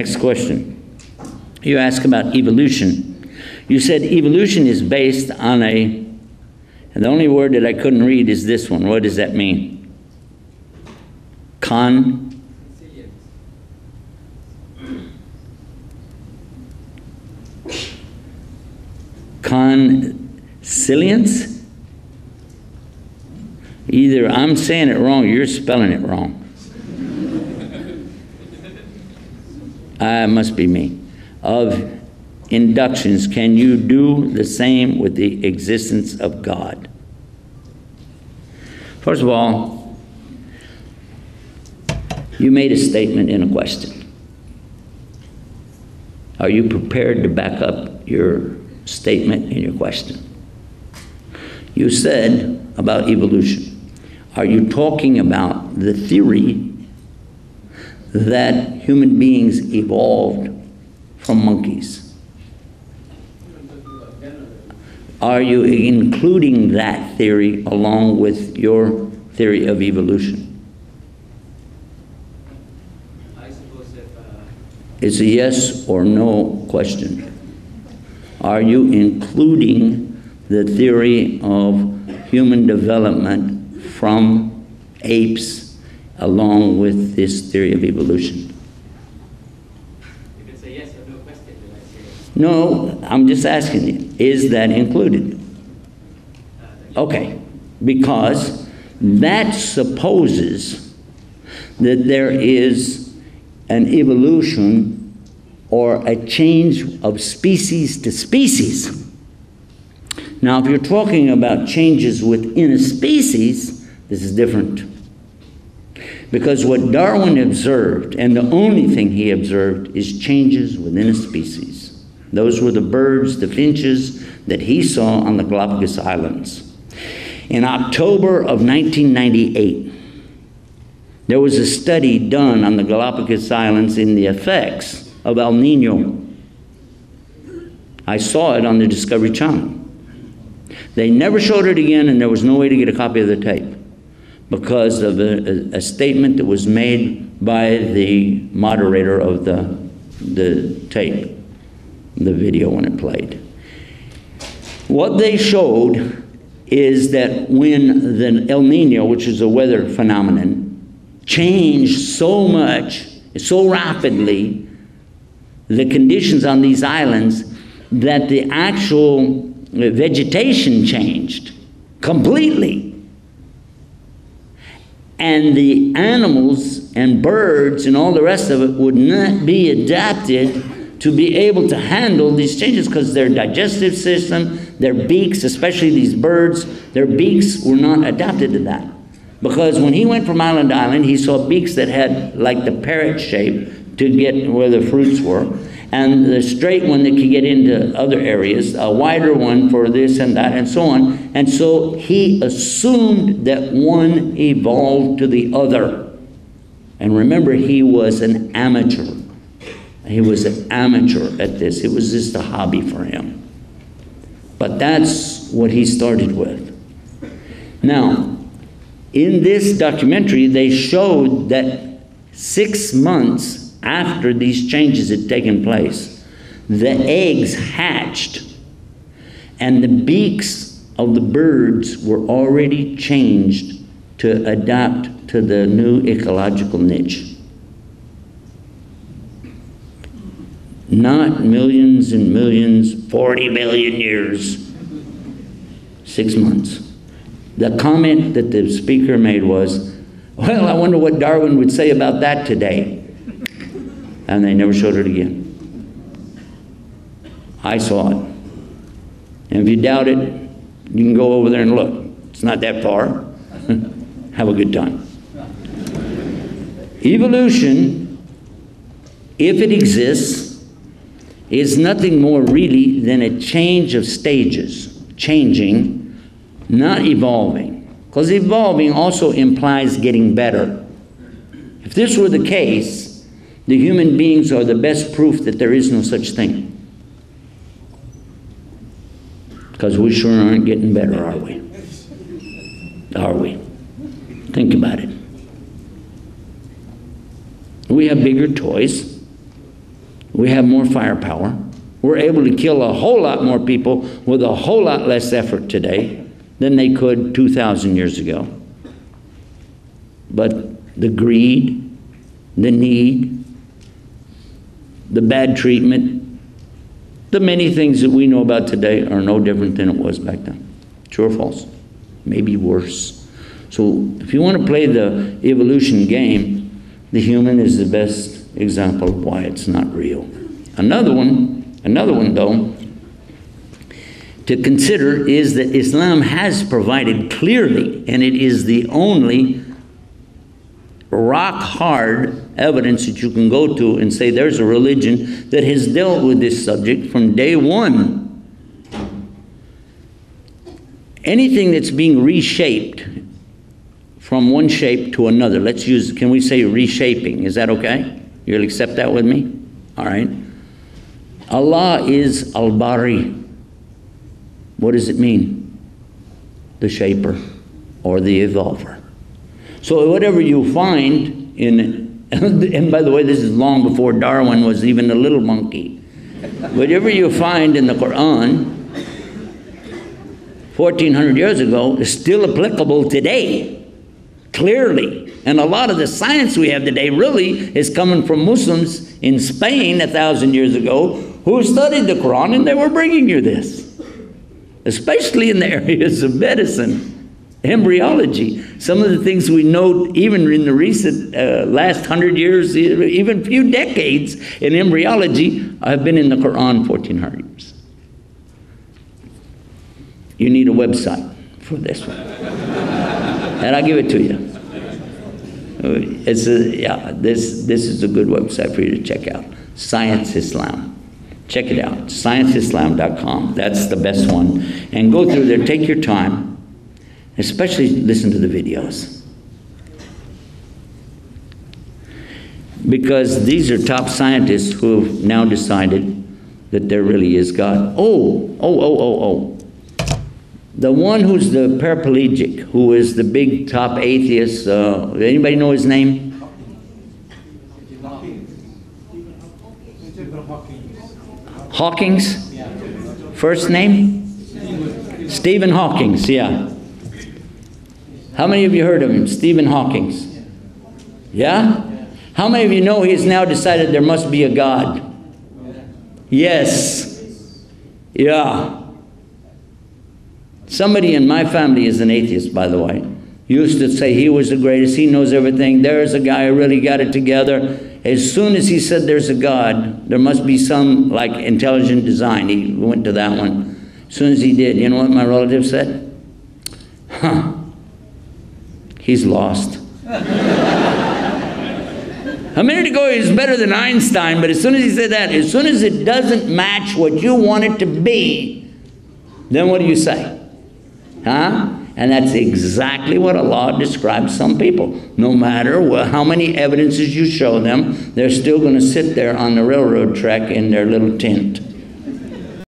Next question. You ask about evolution. You said evolution is based on and the only word that I couldn't read is this one. What does that mean? Consilience? Either I'm saying it wrong or you're spelling it wrong. It must be me. Of inductions, can you do the same with the existence of God? First of all, you made a statement in a question. Are you prepared to back up your statement in your question? You said about evolution. Are you talking about the theory that human beings evolved from monkeys? Are you including that theory along with your theory of evolution? I suppose if... It's a yes or no question. Are you including the theory of human development from apes along with this theory of evolution? You can say yes or no question, did I say it? No, I'm just asking you, is that included? Okay, because that supposes that there is an evolution or a change of species to species. Now, if you're talking about changes within a species, this is different. Because what Darwin observed, and the only thing he observed, is changes within a species. Those were the birds, the finches, that he saw on the Galapagos Islands. In October of 1998, there was a study done on the Galapagos Islands in the effects of El Nino. I saw it on the Discovery Channel. They never showed it again, and there was no way to get a copy of the tape because of a statement that was made by the moderator of the tape, the video when it played. What they showed is that when the El Nino, which is a weather phenomenon, changed so much, so rapidly, the conditions on these islands, that the actual vegetation changed completely. And the animals and birds and all the rest of it would not be adapted to be able to handle these changes because their digestive system, their beaks, especially these birds, their beaks were not adapted to that. Because when he went from island to island, he saw beaks that had like the parrot shape to get where the fruits were, and the straight one that could get into other areas, a wider one for this and that and so on. And so he assumed that one evolved to the other. And remember, he was an amateur. He was an amateur at this. It was just a hobby for him. But that's what he started with. Now, in this documentary, they showed that 6 months after these changes had taken place, the eggs hatched and the beaks of the birds were already changed to adapt to the new ecological niche. Not millions and millions, 40 million years, 6 months. The comment that the speaker made was, well, I wonder what Darwin would say about that today. And they never showed it again. I saw it. And if you doubt it, you can go over there and look. It's not that far. Have a good time. Evolution, if it exists, is nothing more really than a change of stages. Changing, not evolving. Because evolving also implies getting better. If this were the case, the human beings are the best proof that there is no such thing. Because we sure aren't getting better, are we? Are we? Think about it. We have bigger toys. We have more firepower. We're able to kill a whole lot more people with a whole lot less effort today than they could 2,000 years ago. But the greed, the need, the bad treatment, the many things that we know about today are no different than it was back then. True or false? Maybe worse. So if you want to play the evolution game, the human is the best example of why it's not real. Another one though, to consider is that Islam has provided clearly, and it is the only rock hard evidence that you can go to and say there's a religion that has dealt with this subject from day one. Anything that's being reshaped from one shape to another, let's use, can we say reshaping? Is that okay? You'll accept that with me? All right. Allah is Al-Bari. What does it mean? The shaper or the evolver. So whatever you find in, and by the way, this is long before Darwin was even a little monkey. Whatever you find in the Quran 1,400 years ago is still applicable today, clearly. And a lot of the science we have today really is coming from Muslims in Spain 1,000 years ago who studied the Quran, and they were bringing you this, especially in the areas of medicine. Embryology. Some of the things we know even in the recent last 100 years, even few decades in embryology, have been in the Quran 1,400 years. You need a website for this one. And I'll give it to you. This is a good website for you to check out. Science Islam. Check it out. ScienceIslam.com. That's the best one. And go through there. Take your time. Especially listen to the videos. Because these are top scientists who have now decided that there really is God. The one who's the paraplegic, who is the big top atheist, anybody know his name? Hawkins? First name? Stephen Hawkins, yeah. How many of you heard of him? Stephen Hawkins. Yeah? How many of you know he's now decided there must be a God? Yes. Yeah. Somebody in my family is an atheist, by the way. Used to say he was the greatest, he knows everything. There's a guy who really got it together. As soon as he said there's a God, there must be some like intelligent design. He went to that one. As soon as he did, you know what my relative said? Huh. He's lost. A minute ago he was better than Einstein, but as soon as he said that, as soon as it doesn't match what you want it to be, then what do you say? Huh? And that's exactly what Allah describes some people. No matter how many evidences you show them, they're still going to sit there on the railroad track in their little tent.